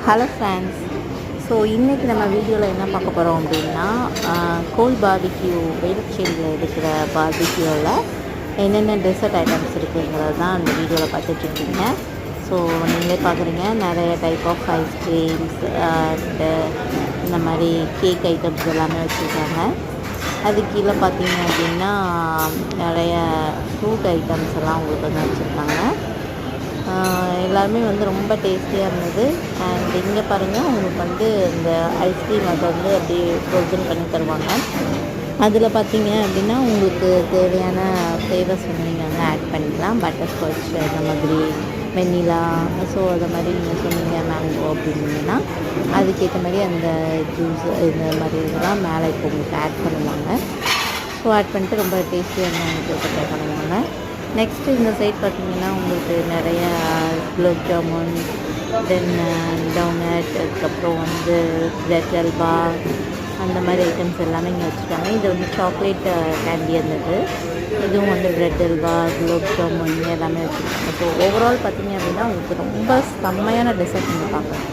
Hello friends. So இன்றைக்கி நம்ம வீடியோவில் என்ன பார்க்க போகிறோம் அப்படின்னா, கோல் பார்பிக்யூ வேளச்சேரியில் இருக்கிற பார்பிக்யூவில் என்னென்ன டெசர்ட் ஐட்டம்ஸ் இருக்குங்கிறது தான் அந்த வீடியோவில் பார்த்துட்ருக்கீங்க. ஸோ நீங்களே பார்க்குறீங்க, நிறைய டைப் ஆஃப் ஐஸ்கிரீம்ஸ் அண்டு இந்த மாதிரி கேக் ஐட்டம்ஸ் எல்லாமே வச்சுருக்காங்க. அது கீழே பார்த்தீங்க அப்படின்னா நிறைய ஃப்ரூட் ஐட்டம்ஸ் எல்லாம் உங்களுக்கு வந்து வச்சுருக்காங்க. எல்லாருமே வந்து ரொம்ப டேஸ்டியாக இருந்தது. அண்ட் இங்கே பாருங்கள், உங்களுக்கு வந்து இந்த ஐஸ்கிரீம் அதை வந்து அப்படியே ஃப்ரோசன் பண்ணி தருவாங்க. அதில் பார்த்தீங்க அப்படின்னா உங்களுக்கு தேவையான ஃப்ளேவர்ஸ் வந்து நீங்கள் வந்து ஆட் பண்ணிக்கலாம். பட்டர்ஸ்காட்ச், அந்த மாதிரி வெண்ணிலா. ஸோ அதை மாதிரி நீங்கள் சொன்னீங்க மேங்கோ அப்படின்னீங்கன்னா அதுக்கேற்ற மாதிரி அந்த ஜூஸ் இந்த மாதிரி இதெல்லாம் மேலே இப்போ உங்களுக்கு ஆட் பண்ணுவாங்க. ஸோ ஆட் பண்ணிட்டு ரொம்ப டேஸ்டியாக இருந்தால் உங்களுக்கு ப்ரிப்பேர் பண்ணுவாங்க. நெக்ஸ்ட்டு இந்த சைட் பார்த்திங்கன்னா உங்களுக்கு நிறைய குலோப் ஜாமுன், தென் டோனட், அதுக்கப்புறம் வந்து பிரெட் அல்வா, அந்த மாதிரி ஐட்டம்ஸ் எல்லாமே இங்கே வச்சுருக்காங்க. இது வந்து சாக்லேட் கேண்டி இருந்தது. இதுவும் வந்து பிரெட் அல்வா, குலோப் ஜாமுன் எல்லாமே வச்சுருக்காங்க. ஸோ ஓவரால் பார்த்திங்க அப்படின்னா உங்களுக்கு ரொம்ப செம்மையான டெசர்ட் நீங்கள் பார்க்கலாம்.